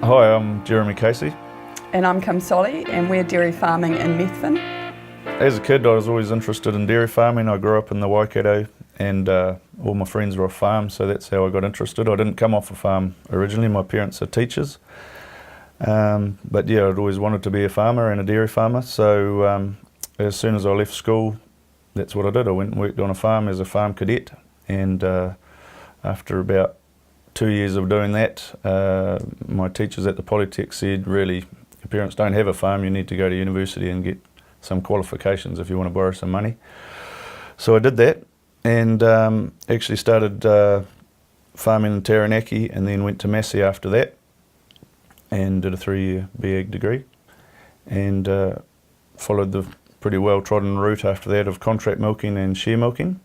Hi, I'm Jeremy Casey. And I'm Kim Solly, and we're dairy farming in Methven. As a kid, I was always interested in dairy farming. I grew up in the Waikato, and all my friends were off farms, so that's how I got interested. I didn't come off a farm originally. My parents are teachers. But yeah, I'd always wanted to be a farmer and a dairy farmer. So as soon as I left school, that's what I did. I went and worked on a farm as a farm cadet, and after about 2 years of doing that, my teachers at the Polytech said, really, your parents don't have a farm, you need to go to university and get some qualifications if you want to borrow some money. So I did that, and actually started farming in Taranaki, and then went to Massey after that and did a 3-year BAg degree, and followed the pretty well trodden route after that of contract milking and share milking.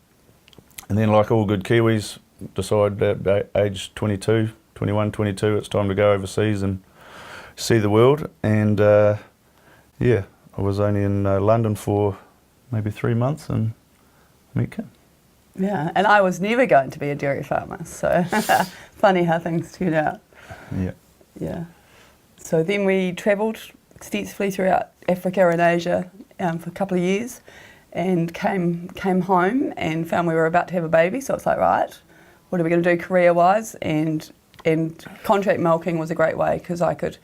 And then, like all good Kiwis, decided at age 22, it's time to go overseas and see the world. And yeah, I was only in London for maybe 3 months and met Kim. Yeah, and I was never going to be a dairy farmer, so funny how things turned out. Yeah. Yeah. So then we travelled extensively throughout Africa and Asia for a couple of years, and came home and found we were about to have a baby. So it's like, right, what are we going to do career-wise? And contract milking was a great way, because I could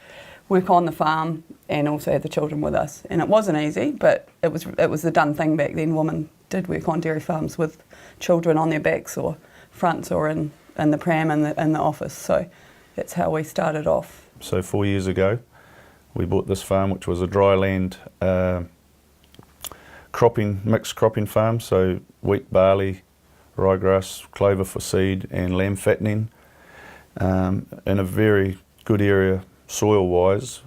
work on the farm and also have the children with us. And it wasn't easy, but it was the done thing back then. Women did work on dairy farms with children on their backs or fronts or in the pram in the office. So that's how we started off. So 4 years ago, we bought this farm, which was a dry land mixed cropping farm. So wheat, barley, ryegrass, clover for seed, and lamb fattening, in a very good area soil-wise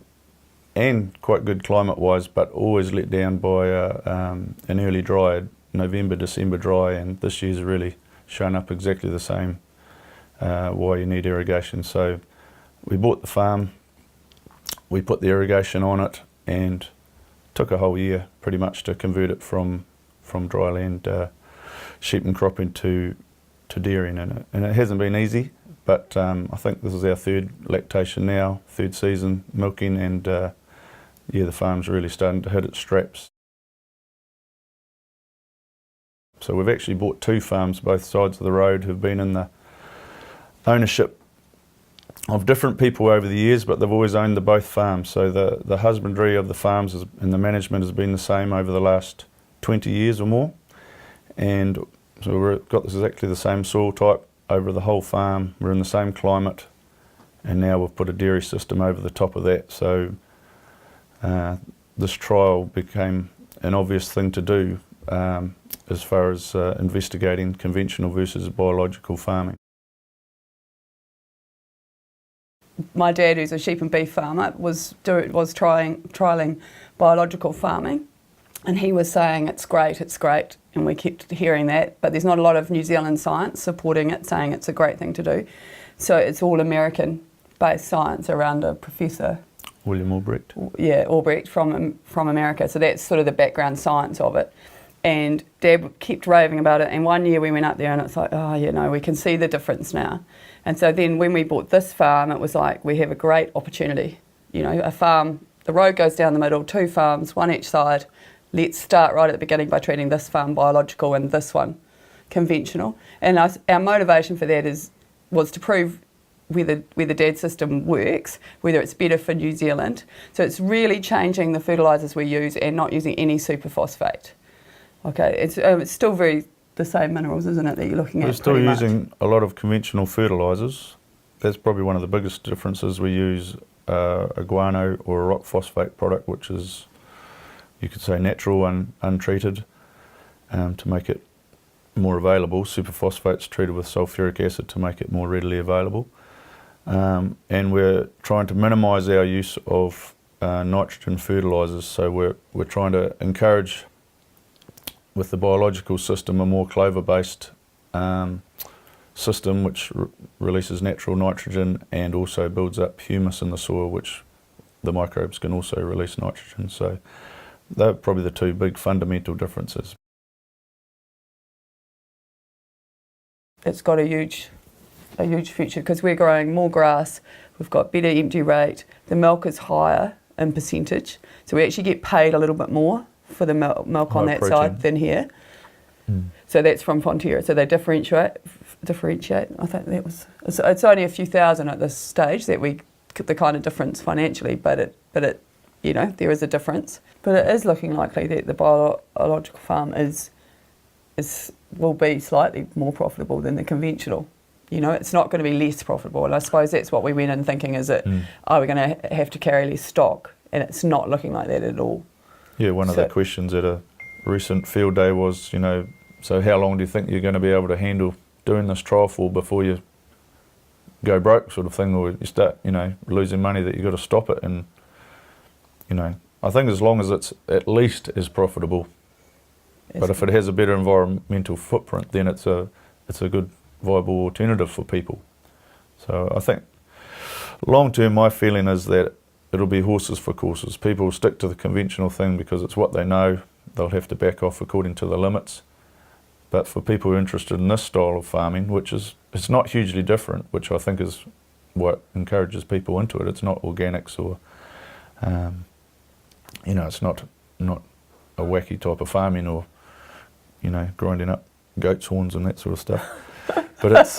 and quite good climate-wise, but always let down by an early dry, November, December dry, and this year's really shown up exactly the same why you need irrigation. So we bought the farm, we put the irrigation on it, and took a whole year pretty much to convert it from dry land sheep and cropping to dairying, and it hasn't been easy, but I think this is our third lactation now, third season milking, and yeah, the farm's really starting to hit its straps. So we've actually bought 2 farms both sides of the road, who've been in the ownership of different people over the years, but they've always owned both farms. So the husbandry of the farms and the management has been the same over the last 20 years or more. And so we've got exactly the same soil type over the whole farm, we're in the same climate, and now we've put a dairy system over the top of that. So this trial became an obvious thing to do as far as investigating conventional versus biological farming. My dad, who's a sheep and beef farmer, was trialling biological farming, and he was saying it's great, and we kept hearing that, but there's not a lot of New Zealand science supporting it, saying it's a great thing to do. So it's all American-based science around a professor. William Albrecht. Yeah, Albrecht from America. So that's sort of the background science of it. And Dad kept raving about it, and one year we went up there and it's like, oh, you know, we can see the difference now. And so then when we bought this farm, it was like, we have a great opportunity. You know, a farm, the road goes down the middle, 2 farms, one each side. Let's start right at the beginning by treating this farm biological and this one conventional. And our motivation for that was to prove whether Dad's system works, whether it's better for New Zealand. So it's really changing the fertilisers we use and not using any superphosphate. Okay, it's still the same minerals, isn't it, that you're looking at? We're still using a lot of conventional fertilisers. That's probably one of the biggest differences. We use a guano or a rock phosphate product, which is, you could say, natural and untreated, to make it more available. Superphosphate's treated with sulfuric acid to make it more readily available. And we're trying to minimise our use of nitrogen fertilisers. So we're trying to encourage, with the biological system, a more clover-based system which releases natural nitrogen and also builds up humus in the soil, which the microbes can also release nitrogen. So they're probably the 2 big fundamental differences. It's got a huge future, because we're growing more grass we've got better empty rate, the milk is higher in percentage, so we actually get paid a little bit more for the milk on High that protein. side than here. So that's from Fonterra. So they differentiate. I think that was, it's only a few thousand at this stage that the kind of difference financially, but it you know, there is a difference. But it is looking likely that the biological farm will be slightly more profitable than the conventional. You know, it's not going to be less profitable, and I suppose that's what we went in thinking, is that are we going to have to carry less stock? And it's not looking like that at all. Yeah, one of the questions at a recent field day was, you know, so how long do you think you're going to be able to handle doing this trial for before you go broke, sort of thing, or you start, you know, losing money that you've got to stop it? And, you know, I think as long as it's at least as profitable, but if it has a better environmental footprint, then it's a good viable alternative for people. So I think long term, my feeling is that it'll be horses for courses. People will stick to the conventional thing because it's what they know. They'll have to back off according to the limits. But for people who are interested in this style of farming, which is, it's not hugely different, which I think is what encourages people into it. It's not organics or, you know, it's not a wacky type of farming or, you know, grinding up goat's horns and that sort of stuff. But it's,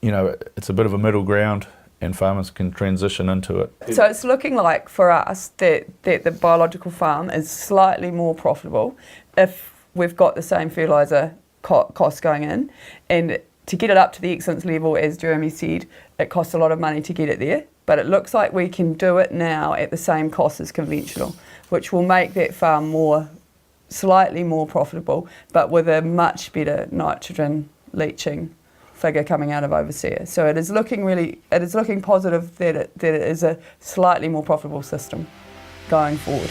you know, it's a bit of a middle ground, and farmers can transition into it. So it's looking like for us that the biological farm is slightly more profitable if we've got the same fertiliser costs going in, and to get it up to the excellence level, as Jeremy said, it costs a lot of money to get it there, but it looks like we can do it now at the same cost as conventional, which will make that farm slightly more profitable, but with a much better nitrogen leaching figure coming out of overseer. So it is looking positive that it is a slightly more profitable system going forward.